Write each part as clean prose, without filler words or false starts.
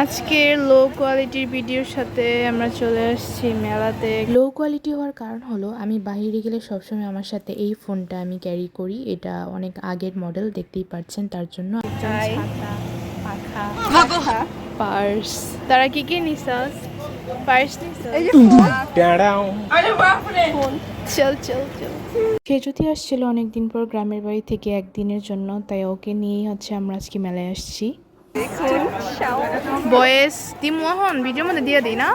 আজকের লো কোয়ালিটির ভিডিওর সাথে আমরা চলে আসছি মেলাতে। লো কোয়ালিটি হওয়ার কারণ হলো আমি বাইরে গেলে সবসময় আমার সাথে এই ফোনটা আমি ক্যারি করি। এটা অনেক আগের মডেল, দেখতেই পাচ্ছেন। তার জন্য পার্স। তারা কি কি নিছাস? পার্স নিছাস? চল চল চল। সে যদি আসছিল অনেকদিন পর গ্রামের বাড়ি থেকে একদিনের জন্য, তাই ওকে নিয়েই আমরা আজকে মেলায় আসছি। বয়েস তিমোহন ভিডিওর মধ্যে দিয়ে দিই না।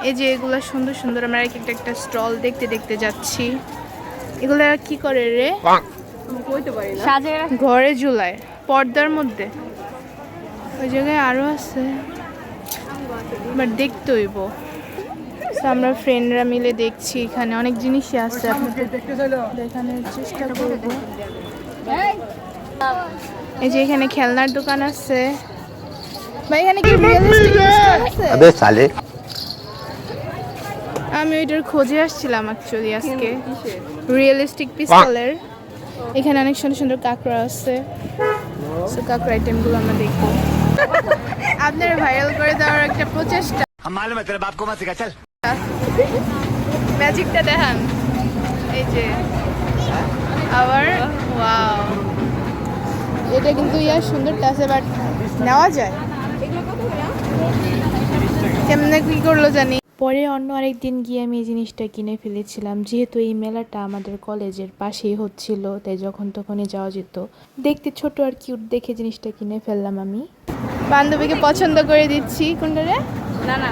এই যে এগুলা সুন্দর সুন্দর, আমরা এক একটা স্টল দেখতে দেখতে যাচ্ছি। এগুলা কি করে রে? ঘরে ঝুলায় পর্দার মধ্যে। ওই জায়গায় আরো আছে, বাট দেখতে হইব। আমরা ফ্রেন্ডরা মিলে দেখছি, এখানে অনেক জিনিসই আছে, দেখানোর চেষ্টা করব। এই যে এখানে খেলনার দোকান আছে। ভাই এখানে কি রিয়েলিস্টিক আছে? আবে সালে, আমি ওইটার খোঁজে আসছিলাম অ্যাকচুয়ালি আজকে। রিয়েলিস্টিক পিস্তলের এখানে অনেক সুন্দর সুন্দর কাঁকড়া আছে। সো কাঁকড়া আইটেমগুলো আমরা দেখবো। আপনারা ভাইরাল করে দেওয়ার একটা প্রচেষ্টা। ম্যাজিকটা দেখান। এই যে আবার ওয়াও, এটা কিন্তু সুন্দরটা আছে, বাট নেওয়া যায় কেমনে কি করলো জানি। পরে অন্য আরেকদিন গিয়ে আমি এই জিনিসটা কিনে ফেলেছিলাম। যেহেতু এই মেলাটা আমাদের কলেজের পাশেই হচ্ছিল, তাই যখন তখনই যাওয়া যেত। দেখতে ছোট আর কিউট দেখে জিনিসটা কিনে ফেললাম আমি। বান্ধবীকে পছন্দ করে দিচ্ছি। কোনটা রে? না না,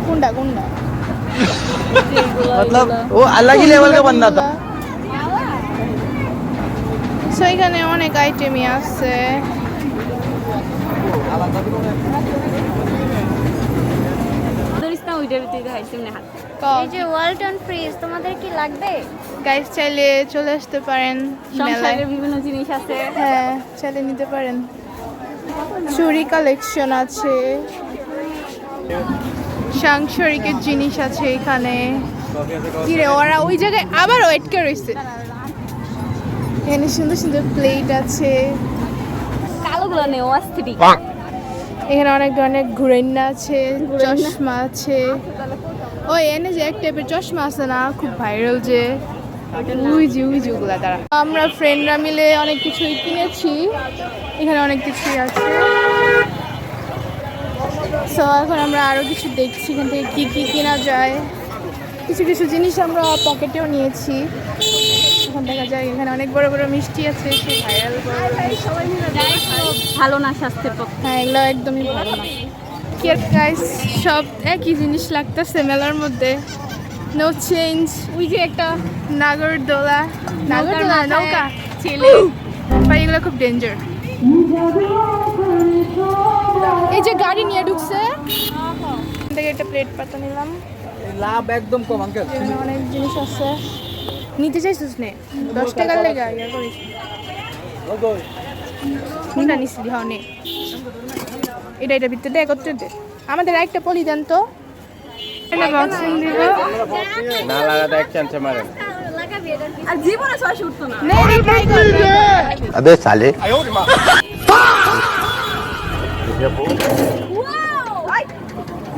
কোনটা কোনটা मतलब वो अलग ही लेवल का बंदा था। সো এখানে অনেক আইটেমই আছে। এই যে ওয়ালটন ফ্রিজ তোমাদের কি লাগবে? গাইস চাইলে চলে আসতে পারেন, সংসারের বিভিন্ন জিনিস আছে। হ্যাঁ চাইলে নিতে পারেন। চুড়ি কালেকশন আছে, সাংসারিকের জিনিস আছে এখানে। কি রে, ওরা ওই জায়গায় আবার ওয়েট করে রয়েছে। এখানে সুন্দর সুন্দর প্লেট আছে। কালোগুলো নেও অস্থিরি। এখানে অনেক ধরনের ঘুরেন্না আছে, চশমা আছে। ওই এনে যে এক টাইপের চশমা আছে না, খুব ভাইরাল, যে উইজি ওগুলা দ্বারা। আমরা ফ্রেন্ডরা মিলে অনেক কিছুই কিনেছি। এখানে অনেক কিছুই আছে। সো এখন আমরা আরো কিছু দেখছি এখান থেকে কি কি কেনা যায়। কিছু কিছু জিনিস আমরা পকেটেও নিয়েছি। এখন দেখা যায় এখানে অনেক বড় বড় মিষ্টি আছে, সেই ভাইরাল ভালো না স্বাস্থ্যের পক্ষে। হ্যাঁ এগুলো একদমই ভালো না। কি আর গাইস, সব একই জিনিস লাগতেছে মেলার মধ্যে। No change. ওই যে একটা নাগরদোলা নৌকা ছেলে ভাই, এগুলো খুব ডেঞ্জার। এই যে গাড়ি নিয়ে ঢুকছে, থেকে একটা প্লেট পাতা নিলাম। লাভ একদম কম আঙ্কেল। অনেক জিনিস আছে, নিতে চাইছিস নে 10 টাকার লেগা ইয়া করিস। কোনটা নিছিলি? হ্যাঁ নে, এটা ভিতরে একত্রে দে। আমাদের একটা পলি দেন তো। এটা বক্সিং দিব না, লাগাতে এক চান্সে মারেন। আর জীবনে 600 উঠতো না। নে রে ট্রাই কর। আবে সালে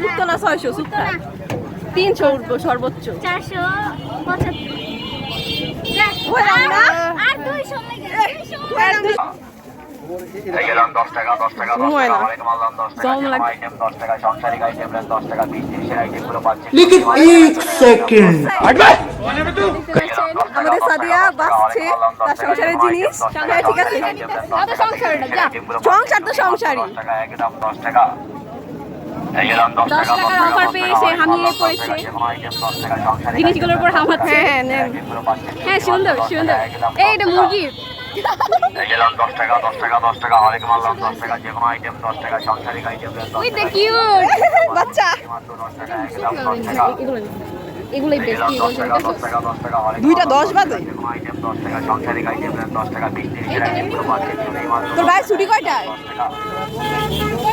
উঠতো না 600, উঠতো না 300 উঠবো সর্বোচ্চ। 475 আর 200 লাগে। 200 গেলাম 10 টাকা 10 টাকা 10 টাকা আলাইকুম আল্লাহ 10 টাকা আইটেম 10 টাকা সংসারিক আইটেম 10 টাকা 20 30 আইটেমগুলো পাচ্ছেন। लेकिन 1 সেকেন্ড আমাদের সাদিয়া বাসছে তার সংসারের জিনিস। হ্যাঁ ঠিক আছে, আমাদের সংসারটা যা সংসার তো সংসারই। 10 টাকা একদম 10 টাকা। এই গেলাম 10 টাকা 10 টাকা অফার পেয়েছে, হামিয়ে পড়েছে জিনিসগুলোর উপর হামাচ্ছে। হ্যাঁ সুন্দর সুন্দর। এই এটা মুরগি। এই গেলাম 10 টাকা 10 টাকা 10 টাকা আলাইকুম আল্লাহ 10 টাকা যে কোনো আইটেম 10 টাকা সংসারিক আইটেম 10 টাকা। উই দ্য কিউট বাচ্চা। 10 টাকা একদম 10 টাকা। এগুলাই বেস্ট। 10 টাকা 10 টাকা 10 টাকা দুইটা 10 বাজে। যে কোনো আইটেম 10 টাকা সংসারিক আইটেম 10 টাকা 20 30 আইটেমগুলো পাচ্ছেন। তোর ভাই ছুটি কয়টায়?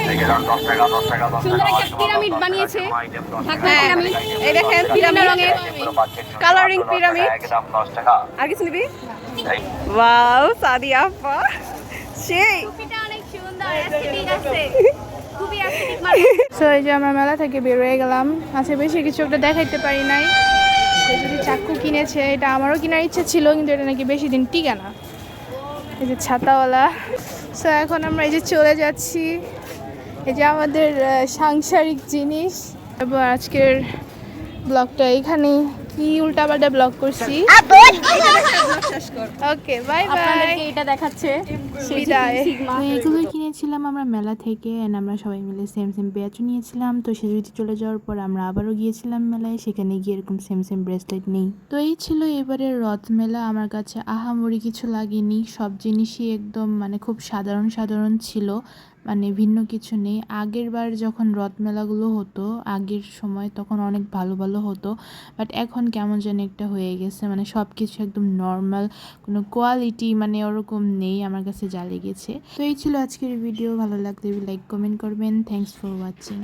10 টাকা 10 টাকা 10 টাকা 10 সুন্দর টাকা একটা পিরামিড বানিয়েছে। ঢাকা হ্যাঁ, পিরামিড। এই দেখেন পিরামিড রঙের কালারিং পিরামিড। একদম 10 টাকা। আর কিছু নিবি? ওয়াও সাদিয়া আপা সেই টুপিটা অনেক সুন্দর অ্যাস্থেটিক আছে খুবই অ্যাস্থেটিক মানে সো এই যে আমরা মেলা থেকে বের হয়ে গেলাম। আচ্ছা বেশি কিছু একটা দেখাইতে পারি নাই। এই যে চাকু কিনেছে, এটা আমারও কেনার ইচ্ছা ছিল কিন্তু এটা নাকি বেশি দিন টিকে না। এই যে ছাতাওয়ালা। সো এখন আমরা এই যে চলে যাচ্ছি, এই যে আমাদের সাংসারিক জিনিস। এবার আজকের ব্লগটা এখানেই, কি উল্টাপাল্টা ব্লগ করছি। Okay bye bye. আপনাদেরকে এটা দেখাচ্ছে বিদায়। সিগমা এগুলোই কিনেছিলাম আমরা মেলা থেকে, এন্ড আমরা সবাই মিলে সেম সেম ব্যাচও নিয়েছিলাম। তো সেজুতি চলে যাওয়ার পর আমরা আবারও গিয়েছিলাম মেলায়, সেখানে গিয়ে এরকম সেম সেম ব্রেসলেট নেই। তো এই ছিল এবারের রথ মেলা। আমার কাছে আহামরি কিছু লাগেনি, সব জিনিসই একদম মানে খুব সাধারণ সাধারণ ছিল, মানে ভিন্ন কিছু নেই। আগের বার যখন রথ মেলাগুলো হতো আগের সময় তখন অনেক ভালো ভালো হতো, বাট এখন কেমন যেন একটা হয়ে গেছে, মানে সব কিছু একদম নর্মাল, কোনো কোয়ালিটি মানে ওরকম নেই আমার কাছে যা লেগেছে। তো এই ছিল আজকের ভিডিও, ভালো লাগলে লাইক কমেন্ট করবেন। Thanks for watching.